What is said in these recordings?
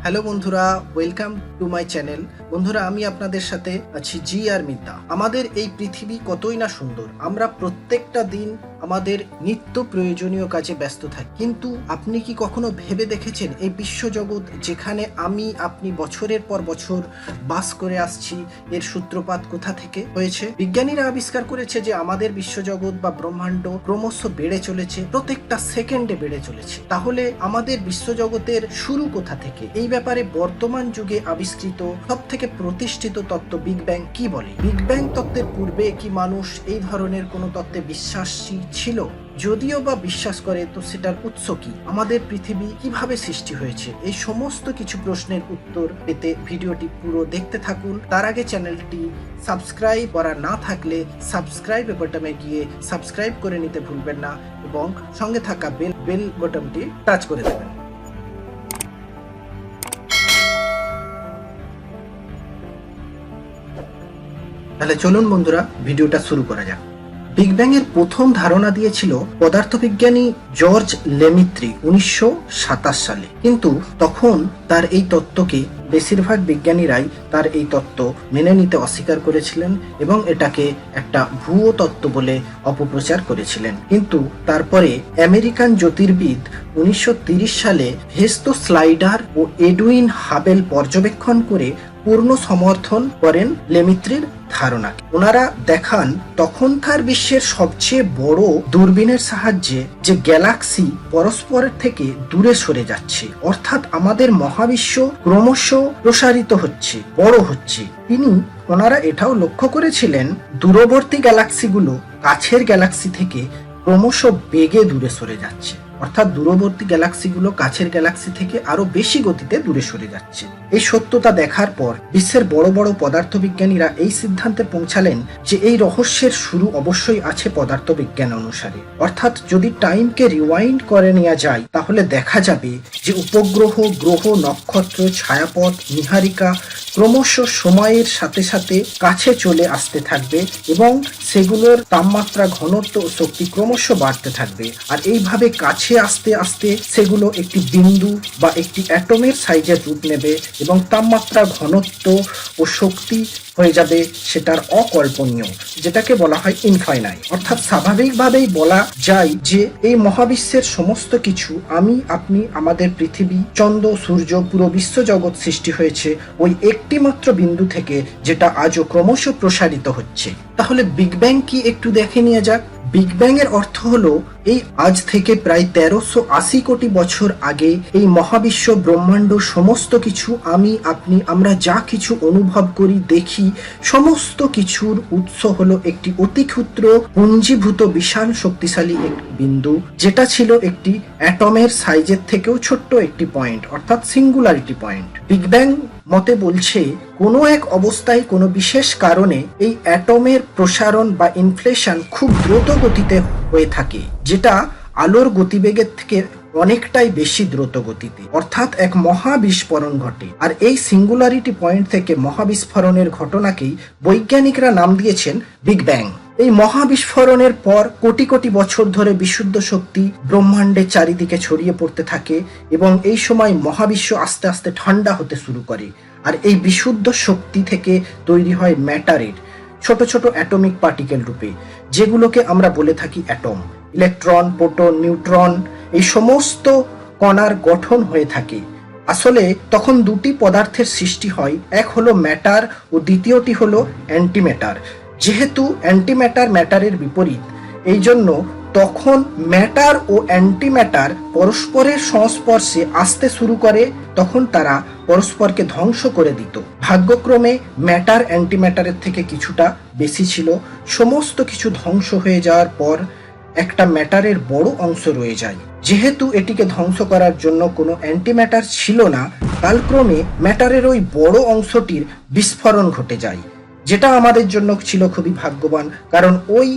Hello বন্ধুরা, welcome to my channel. বন্ধুরা, আমি আপনাদের সাথে আছি জি আর মিতা। আমাদের এই পৃথিবী কতই না সুন্দর। আমরা প্রত্যেকটা দিন আমাদের নিত্য প্রয়োজনীয় কাজে ব্যস্ত থাকি, কিন্তু আপনি কি কখনো ভেবে দেখেছেন এই বিশ্বজগৎ যেখানে আপনি বছরের পর বছর বাস করে আসছি, এর সূত্রপাত কোথা থেকে হয়েছে? বিজ্ঞানীরা আবিষ্কার করেছে যে আমাদের বিশ্বজগৎ বা ব্রহ্মাণ্ড ক্রমশ বেড়ে চলেছে, প্রত্যেকটা সেকেন্ডে বেড়ে চলেছে। তাহলে আমাদের বিশ্বজগতের শুরু কোথা থেকে? এই ব্যাপারে বর্তমান যুগে আবিষ্কৃত সব থেকে প্রতিষ্ঠিত তত্ত্ব বিগ ব্যাং কি বলে? বিগ ব্যাং তত্ত্বের পূর্বে কি মানুষ এই ধরনের কোনো তত্ত্বে বিশ্বাসী ছিল? যদিও বা বিশ্বাস করে, তো সেটার উৎস কি? আমাদের পৃথিবী কিভাবে সৃষ্টি হয়েছে? এই সমস্ত কিছু প্রশ্নের উত্তর পেতে ভিডিওটি পুরো দেখতে থাকুন। তার আগে চ্যানেলটি সাবস্ক্রাইব করা না থাকলে সাবস্ক্রাইব বাটনে গিয়ে সাবস্ক্রাইব করে নিতে ভুলবেন না এবং সঙ্গে থাকা বেল বাটনটি টাচ করে দেবেন। তাহলে চলুন বন্ধুরা, ভিডিওটা শুরু করা যাক। বিগ ব্যাং এর প্রথম ধারণা দিয়েছিল পদার্থবিজ্ঞানী জর্জ লেমিত্রি 1927 সালে, কিন্তু তখন তার এই তত্ত্বকে বেশিরভাগ বিজ্ঞানীরাই তার এই তত্ত্ব মেনে নিতে অস্বীকার করেছিলেন এবং এটাকে একটা ভুয়ো তত্ত্ব বলে অপপ্রচার করেছিলেন। কিন্তু তারপরে আমেরিকান জ্যোতির্বিদ 1930 সালে হেস্তো স্লাইডার ও এডুইন হাবেল পর্যবেক্ষণ করে পূর্ণ সমর্থন করেন লেমিত্রির ধারণাকে। ওনারা দেখান তখনকার বিশ্বের সবচেয়ে বড় দূরবীনের সাহায্যে যে গ্যালাক্সি পরস্পরের থেকে দূরে সরে যাচ্ছে, অর্থাৎ আমাদের মহাবিশ্ব ক্রমশ প্রসারিত হচ্ছে, বড় হচ্ছে। ওনারা এটাও লক্ষ্য করেছিলেন দূরবর্তী গ্যালাক্সিগুলো কাছের গ্যালাক্সি থেকে ক্রমশ বেগে দূরে সরে যাচ্ছে, অর্থাৎ দূরবর্তী গ্যালাক্সিগুলো কাছের গ্যালাক্সি থেকে আরো বেশি গতিতে দূরে সরে যাচ্ছে। এই সত্যতা দেখার পর বিশ্বের বড় বড় পদার্থবিজ্ঞানীরা এই সিদ্ধান্তে পৌঁছালেন যে এই রহস্যের শুরু অবশ্যই আছে পদার্থবিজ্ঞান অনুসারে। অর্থাৎ যদি টাইমকে রিওয়াইন্ড করে নেওয়া যায়, তাহলে দেখা যাবে যে উপগ্রহ, গ্রহ, নক্ষত্র, ছায়াপথ, নীহারিকা ক্রমশ সময়ের সাথে সাথে কাছে চলে আসতে থাকবে এবং সেগুলোর তাপমাত্রা, ঘনত্ব ও শক্তি ক্রমশ বাড়তে থাকবে। আর এইভাবে কাছে আস্তে আস্তে সেগুলো একটি বিন্দু বা একটি অ্যাটমের সাইজের রূপ নেবে এবং তাপমাত্রা, ঘনত্ব ও শক্তি হয়ে যাবে সেটার অকল্পনীয়, যেটাকে বলা হয় ইনফাইনাইট। অর্থাৎ স্বাভাবিকভাবেই বলা যায় যে এই মহাবিশ্বের সমস্ত কিছু, আপনি, আমাদের পৃথিবী, চন্দ্র, সূর্য, পুরো বিশ্বজগৎ সৃষ্টি হয়েছে ওই একটি মাত্র বিন্দু থেকে, যেটা আজও ক্রমশ প্রসারিত হচ্ছে। তাহলে বিগ ব্যাং কি একটু দেখে নিয়ে যাক। বিগ ব্যাং এর অর্থ হলো এই আজ থেকে প্রায় 1380 কোটি বছর আগে এই মহাবিশ্ব, ব্রহ্মাণ্ড, সমস্ত কিছু, আপনি, আমরা যা কিছু অনুভব করি, দেখি, সমস্ত কিছুর উৎস হলো একটি অতি ক্ষুদ্র পুঞ্জীভূত বিশাল শক্তিশালী একটি বিন্দু, যেটা ছিল একটি অ্যাটমের সাইজের থেকেও ছোট্ট একটি পয়েন্ট, অর্থাৎ সিঙ্গুলারিটি পয়েন্ট। বিগ ব্যাং মতে বলছে কোনো এক অবস্থায় কোনো বিশেষ কারণে এই অ্যাটমের প্রসারণ বা ইনফ্লেশন খুব দ্রুত গতিতে হয়ে থাকে, যেটা আলোর গতিবেগের থেকে অনেকটাই বেশি দ্রুত গতিতে, অর্থাৎ এক মহাবিস্ফোরণ ঘটে। আর এই সিঙ্গুলারিটি পয়েন্ট থেকে মহাবিস্ফোরণের ঘটনাকেই বৈজ্ঞানিকরা নাম দিয়েছেন বিগ ব্যাং। এই মহাবিস্ফোরণের পর কোটি কোটি বছর ধরে বিশুদ্ধ শক্তি ব্রহ্মাণ্ডের চারিদিকে ছড়িয়ে পড়তে থাকে এবং এই সময় মহাবিশ্ব আস্তে আস্তে ঠান্ডা হতে শুরু করে। আর এই বিশুদ্ধ শক্তি থেকে তৈরি হয় ম্যাটারের ছোট ছোট অ্যাটমিক পার্টিকেল রূপে, যেগুলোকে আমরা বলে থাকি অ্যাটম। ইলেকট্রন, প্রোটন, নিউট্রন, এই সমস্ত কণার গঠন হয়ে থাকে। আসলে তখন দুটি পদার্থের সৃষ্টি হয়, এক হলো ম্যাটার ও দ্বিতীয়টি হলো অ্যান্টিম্যাটার। যেহেতু অ্যান্টিম্যাটার ম্যাটারের বিপরীত, এই জন্য তখন ম্যাটার ও অ্যান্টিম্যাটার পরস্পরের সংস্পর্শে আসতে শুরু করে, তখন তারা পরস্পরকে ধ্বংস করে দিত। ভাগ্যক্রমে ম্যাটার অ্যান্টিম্যাটারের থেকে কিছুটা বেশি ছিল। সমস্ত কিছু ধ্বংস হয়ে যাওয়ার পর একটা ম্যাটারের বড় অংশ রয়ে যায়। যেহেতু এটিকে ধ্বংস করার জন্য কোনো অ্যান্টিম্যাটার ছিল না, কালক্রমে ম্যাটারের ওই বড় অংশটির বিস্ফোরণ ঘটে যায়, যেটা আমাদের জন্য ছিল খুবই ভাগ্যবান, কারণ ওই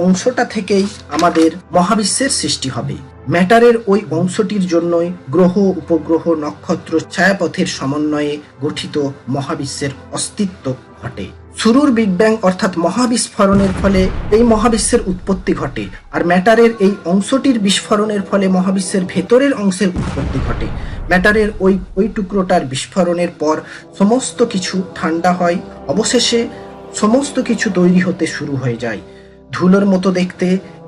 অংশটা থেকেই আমাদের মহাবিশ্বের সৃষ্টি হবে। ম্যাটারের ওই অংশটির জন্যই গ্রহ, উপগ্রহ, নক্ষত্র, ছায়াপথের সমন্বয়ে গঠিত মহাবিশ্বের অস্তিত্ব ঘটে। শুরুর বিগ ব্যাং অর্থাৎ মহাবিস্ফোরণের ফলে এই মহাবিশ্বের উৎপত্তি ঘটে, আর ম্যাটারের এই অংশটির বিস্ফোরণের ফলে মহাবিশ্বের ভেতরের অংশের উৎপত্তি ঘটে। ম্যাটারের ওই টুকরোটার বিস্ফোরণের পর সমস্ত কিছু ঠান্ডা হয়, অবশেষে সমস্ত কিছু তৈরি হতে শুরু হয়ে যায়। ধুলোর মতো দেখতে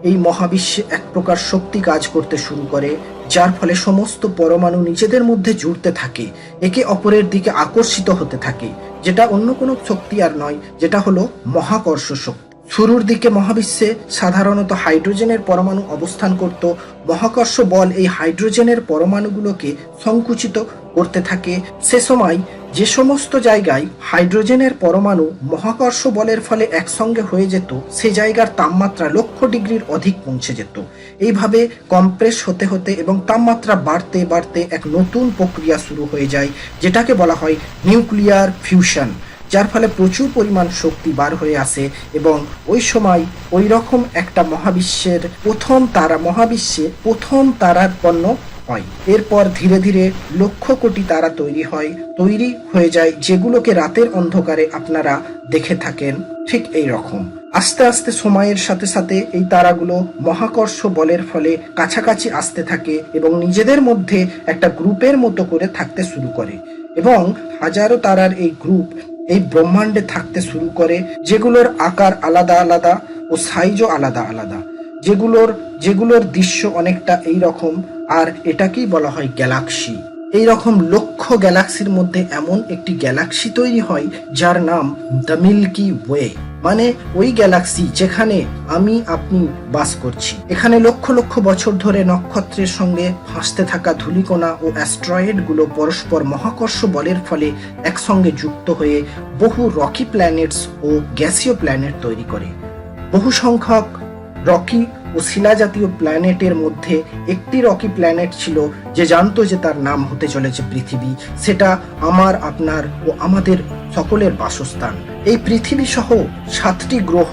এই মহাবিশ্বে এক প্রকার শক্তি কাজ করতে শুরু করে, যার ফলে সমস্ত পরমাণু নিজেদের মধ্যে জুড়তে থাকে, একে অপরের দিকে আকর্ষিত হতে থাকে, যেটা অন্য কোনো শক্তি আর নয়, যেটা হলো মহাকর্ষ শক্তি। শুরুর দিকে মহাবিশ্বে সাধারণত হাইড্রোজেনের পরমাণু অবস্থান করত। মহাকর্ষ বল এই হাইড্রোজেনের পরমাণুগুলোকে সংকুচিত করতে থাকে। সে সময় যে সমস্ত জায়গায় হাইড্রোজেনের পরমাণু মহাকর্ষ বলের ফলে একসঙ্গে হয়ে যেত, সে জায়গার তাপমাত্রা লক্ষ ডিগ্রির অধিক পৌঁছে যেত। এইভাবে কম্প্রেস হতে হতে এবং তাপমাত্রা বাড়তে বাড়তে এক নতুন প্রক্রিয়া শুরু হয়ে যায়, যেটাকে বলা হয় নিউক্লিয়ার ফিউশন, যার ফলে প্রচুর পরিমাণ শক্তি বার হয়ে আসে। এবং ওই সময় ওই রকম একটা মহাবিশ্বে প্রথম তারার পণ্য হয়। এরপর ধীরে ধীরে লক্ষ কোটি তারা তৈরি হয়ে যায়, যেগুলোকে রাতের অন্ধকারে আপনারা দেখে থাকেন ঠিক এই রকম। আস্তে আস্তে সময়ের সাথে সাথে এই তারাগুলো মহাকর্ষ বলের ফলে কাছাকাছি আসতে থাকে এবং নিজেদের মধ্যে একটা গ্রুপের মতো করে থাকতে শুরু করে, এবং হাজারো তারার এই গ্রুপ এই ব্রহ্মাণ্ডে থাকতে শুরু করে, যেগুলোর আকার আলাদা আলাদা ও সাইজও আলাদা আলাদা, যেগুলোর দৃশ্য অনেকটা এই রকম। আর এটাকেই বলা হয় গ্যালাক্সি। এই রকম লক্ষ গ্যালাক্সির মধ্যে এমন একটি গ্যালাক্সি তৈরি হয় যার নাম দ্য মিল্কি ওয়ে, মানে ওই গ্যালাক্সি যেখানে আমি আপনি বাস করছি। এখানে লক্ষ লক্ষ বছর ধরে নক্ষত্রের সঙ্গে ভাসতে থাকা ধূলিকণা ও অ্যাস্ট্রয়েড গুলো পরস্পর মহাকর্ষ বলের ফলে একসঙ্গে যুক্ত হয়ে বহু রকি প্ল্যানেটস ও গ্যাসীয় প্ল্যানেট তৈরি করে। বহু সংখ্যক রকি ও শিলা জাতীয় প্ল্যানেটের মধ্যে একটি রকি প্ল্যানেট ছিল যে জানতো যে তার নাম হতে চলেছে পৃথিবী। সেটা আমার, আপনার ও আমাদের সকলের বাসস্থান। এই পৃথিবী সহ 7টি গ্রহ,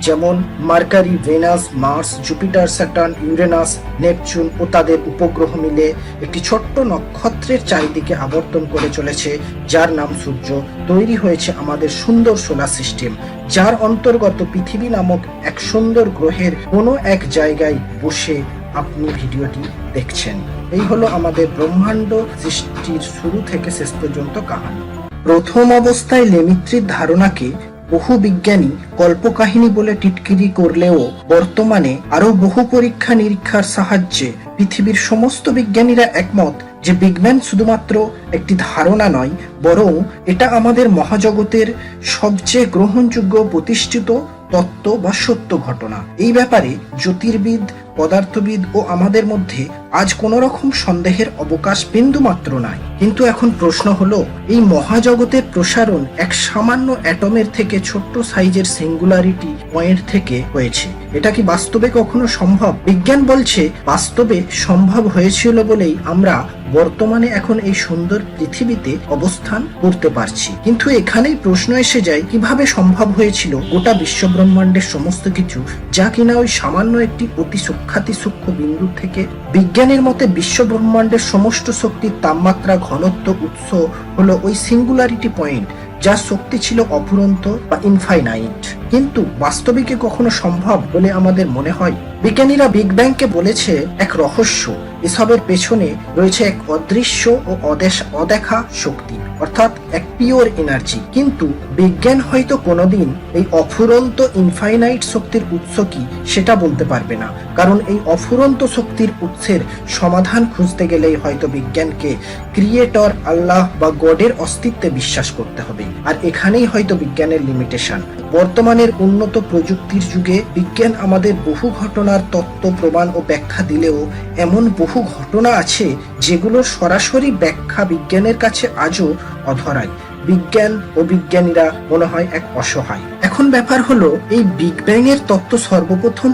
যেমন Mercury, Venus, Mars, Jupiter, Saturn, Uranus, Neptune ও তাদের উপগ্রহ মিলে একটি ছোট্ট নক্ষত্রের চারিদিকে আবর্তন করে চলেছে, যার নাম সূর্য। তৈরি হয়েছে আমাদের সুন্দর সোলার সিস্টেম, যার অন্তর্গত পৃথিবী নামক এক সুন্দর গ্রহের কোনো এক জায়গায় বসে আপনি ভিডিওটি দেখছেন। এই হলো আমাদের ব্রহ্মাণ্ড সৃষ্টির শুরু থেকে শেষ পর্যন্ত কাহিনী। প্রথম অবস্থায় লেমিত্রির ধারণাকে বহু বিজ্ঞানী কল্পকাহিনী বলে টিটকিরি করলেও বর্তমানে আরো বহু পরীক্ষা নিরীক্ষার সাহায্যে পৃথিবীর সমস্ত বিজ্ঞানীরা একমত যে বিগ ব্যাং শুধুমাত্র একটি ধারণা নয়, বরং এটা আমাদের মহাজগতের সবচেয়ে গ্রহণযোগ্য প্রতিষ্ঠিত তত্ত্ব বা সত্য ঘটনা। এই ব্যাপারে জ্যোতির্বিদ, পদার্থবিদ ও আমাদের মধ্যে আজ কোনো রকম সন্দেহের অবকাশ বিন্দু মাত্র নাই। কিন্তু এখন প্রশ্ন হলো, এই মহাজগতের প্রসারণ এক সামান্য অ্যাটমের থেকে ছোট্ট সাইজের সিঙ্গুলারিটি পয়েন্ট থেকে হয়েছে। এটা কি বাস্তবে কখনো সম্ভব? বিজ্ঞান বলছে বাস্তবে সম্ভব হয়েছিল বলেই আমরা বর্তমানে এখন এই সুন্দর পৃথিবীতে অবস্থান করতে পারছি। কিন্তু এখানেই প্রশ্ন এসে যায়, কিভাবে সম্ভব হয়েছিল গোটা বিশ্বব্রহ্মাণ্ডের সমস্ত কিছু, যা কিনা ওই সামান্য একটি অতি সূক্ষ্ম বিন্দু থেকে? বিজ্ঞানের মতে বিশ্বব্রহ্মাণ্ডের সমস্ত শক্তির তাপমাত্রা, ঘনত্ব উৎস হলো ওই সিঙ্গুলারিটি পয়েন্ট, যার শক্তি ছিল অফুরন্ত বা ইনফাইনাইট। কিন্তু বাস্তবিকে কখনো সম্ভব বলে আমাদের মনে হয়? বিজ্ঞানীরা বিগ ব্যাংকে বলেছে এক রহস্য, এসবের পেছনে রয়েছে এক অদৃশ্য ও অদেখা শক্তি, অর্থাৎ এক পিওর এনার্জি। কিন্তু বিজ্ঞান হয়তো কোনোদিন এই অফুরন্ত ইনফাইনাইট শক্তির উৎস কি সেটা বলতে পারবে না, কারণ এই অফুরন্ত শক্তির উৎসের সমাধান খুঁজতে গেলেই হয়তো বিজ্ঞানকে ক্রিয়েটর, আল্লাহ বা গডের অস্তিত্বে বিশ্বাস করতে হবে। আর এখানেই হয়তো বিজ্ঞানের লিমিটেশন। বর্তমানের উন্নত প্রযুক্তির যুগে বিজ্ঞান আমাদের বহু ঘটনার তত্ত্ব, প্রমাণ ও ব্যাখ্যা দিলেও এমন বহু ঘটনা আছে যেগুলোর সরাসরি ব্যাখ্যা বিজ্ঞানের কাছে আজও অধরাই। বিজ্ঞান ও বিজ্ঞানীরা মনে হয় এক অসহায়। এখন ব্যাপার হলো, এই বিগ ব্যাং এর তত্ত্ব সর্বপ্রথম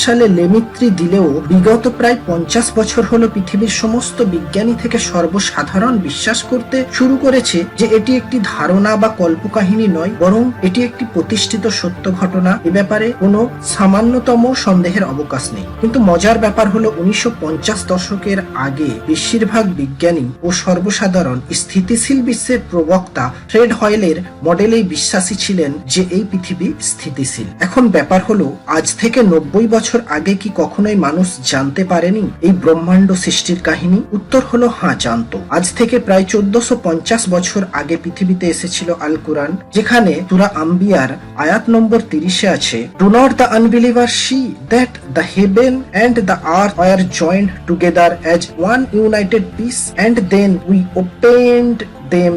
সালে লেমিত্রি দিলেও বিগত প্রায় 50 বছর হলো পৃথিবীর সমস্ত বিজ্ঞানী থেকে সর্বসাধারণ বিশ্বাস করতে শুরু করেছে যে এটি একটি ধারণা বা কল্পকাহিনী নয়, বরং এটি একটি প্রতিষ্ঠিত সত্য ঘটনা। এ ব্যাপারে কোনো সামান্যতম সন্দেহের অবকাশ নেই। কিন্তু মজার ব্যাপার হলো 1950 দশকের আগে বেশিরভাগ বিজ্ঞানী ও সর্বসাধারণ স্থিতিশীল বিশ্বের প্রবক্তা ফ্রেড হয়েলের মডেলেই বিশ্বাসী ছিলেন যে এই পৃথিবী স্থিতিশীল। এখন ব্যাপার হলো, আজ থেকে 90 বছর আগে কি কখনোই মানুষ জানতে পারেনি এই ব্রহ্মাণ্ড সৃষ্টির কাহিনী? উত্তর হলো হ্যাঁ, জানতো। আজ থেকে প্রায় 1450 বছর আগে পৃথিবীতে এসেছিল আল কুরআন, যেখানে সূরা আম্বিয়ার আয়াত নম্বর 30 আছে, do not the unbeliever see that the heaven and the earth are joint together as one united piece and then we opened them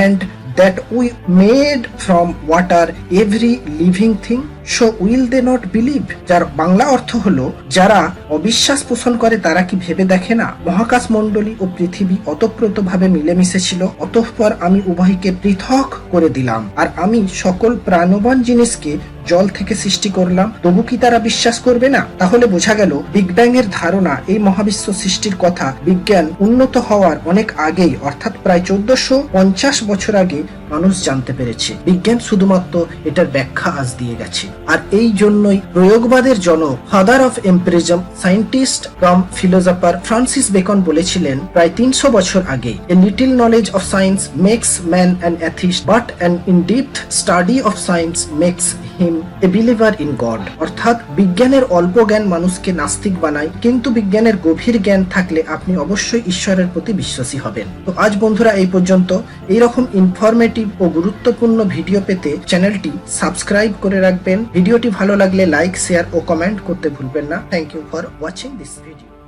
and that we made from water every living thing, so will they not believe? যার বাংলা অর্থ হলো, যারা অবিশ্বাস পোষণ করে তারা কি ভেবে দেখে না মহাকাশ মণ্ডলী ও পৃথিবী অতপ্রতভাবে মিলেমিশে ছিল, অতঃপর আমি উভয়কে পৃথক করে দিলাম, আর আমি সকল প্রাণবান জিনিসকে জল থেকে সৃষ্টি করলাম, তবু কি তারা বিশ্বাস করবে না? তাহলে বোঝা গেল বিগ ব্যাং এর ধারণা, এই মহাবিশ্ব সৃষ্টির কথা বিজ্ঞান উন্নত হওয়ার অনেক আগেই, অর্থাৎ প্রায় 1450 বছর আগে মানুষ জানতে পেরেছে। বিজ্ঞান শুধুমাত্র এটার ব্যাখ্যা আজ দিয়ে গেছে। আর এই জন্যই প্রয়োগবাদের জনক, father of empiricism, scientist cum philosopher Francis Bacon বলেছিলেন প্রায় 300 বছর আগে, a little knowledge of science makes man an atheist, but an in depth study of science makes him a believer in God. অর্থাৎ বিজ্ঞানের অল্প জ্ঞান মানুষকে নাস্তিক বানায়, কিন্তু বিজ্ঞানের গভীর জ্ঞান থাকলে আপনি অবশ্যই ঈশ্বরের প্রতি বিশ্বাসী হবেন। তো আজ বন্ধুরা এই পর্যন্ত। এইরকম ইনফরমেটিভ ও গুরুত্বপূর্ণ ভিডিও পেতে চ্যানেলটি সাবস্ক্রাইব করে রাখবেন। ভিডিওটি ভালো লাগলে লাইক, শেয়ার ও কমেন্ট করতে ভুলবেন না। Thank you for watching this video.